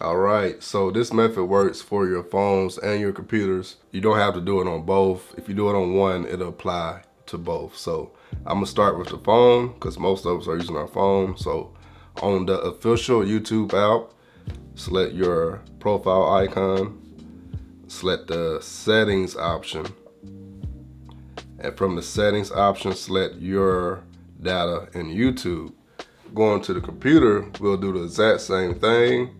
Alright, so this method works for your phones and your computers. You don't have to do it on both. If you do it on one, it'll apply to both. So I'm gonna start with the phone because most of us are using our phone. So on the official YouTube app, select your profile icon, select the settings option, and from the settings option, select your data in YouTube. Going to the computer, we'll do the exact same thing.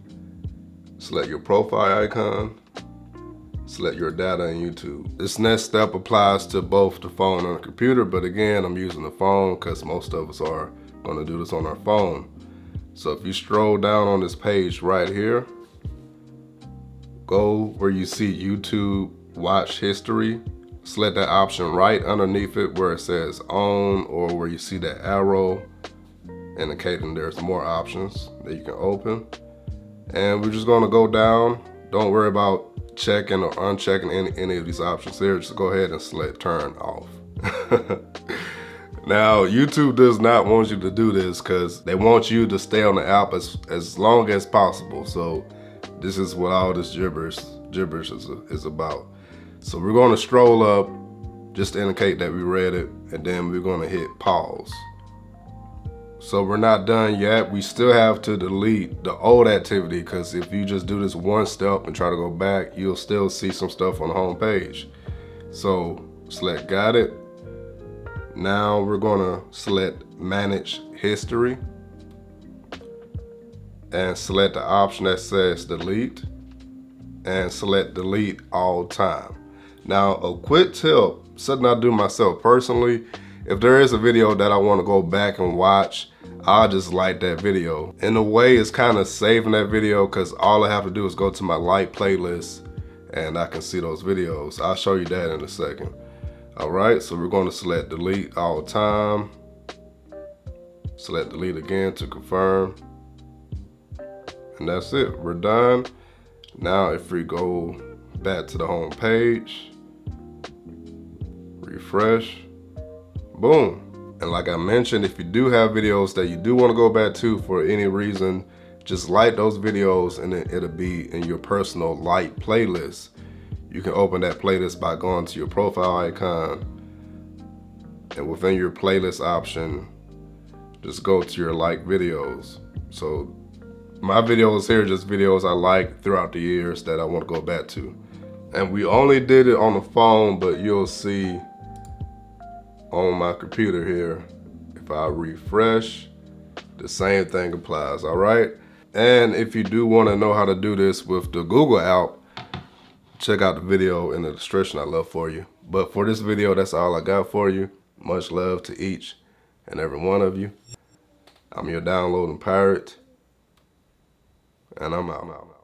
Select your profile icon, select your data in YouTube. This next step applies to both the phone and the computer, but again, I'm using the phone because most of us are gonna do this on our phone. So if you scroll down on this page right here, go where you see YouTube watch history, select that option right underneath it where it says on, or where you see that arrow indicating there's more options that you can open. And we're just gonna go down. Don't worry about checking or unchecking any of these options here. Just go ahead and select turn off. Now, YouTube does not want you to do this because they want you to stay on the app as long as possible. So this is what all this gibberish is about. So we're gonna scroll up just to indicate that we read it, and then we're gonna hit pause. So we're not done yet. We still have to delete the old activity because if you just do this one step and try to go back, you'll still see some stuff on the home page. So select got it. Now we're gonna select manage history and select the option that says delete and select delete all time. Now a quick tip, something I do myself personally, if there is a video that I want to go back and watch, I'll just like that video. In a way, it's kind of saving that video because all I have to do is go to my like playlist and I can see those videos. I'll show you that in a second. All right, so we're going to select delete all time. Select delete again to confirm. And that's it, we're done. Now if we go back to the home page, refresh, boom. And like I mentioned, if you do have videos that you do want to go back to for any reason, just like those videos and then it'll be in your personal like playlist. You can open that playlist by going to your profile icon, and within your playlist option, just go to your like videos. So my videos here are just videos I like throughout the years that I want to go back to. And we only did it on the phone, but you'll see on my computer here, if I refresh, the same thing applies, all right? And if you do want to know how to do this with the Google app, check out the video in the description I left for you. But for this video, that's all I got for you. Much love to each and every one of you. I'm your downloading pirate, and I'm out.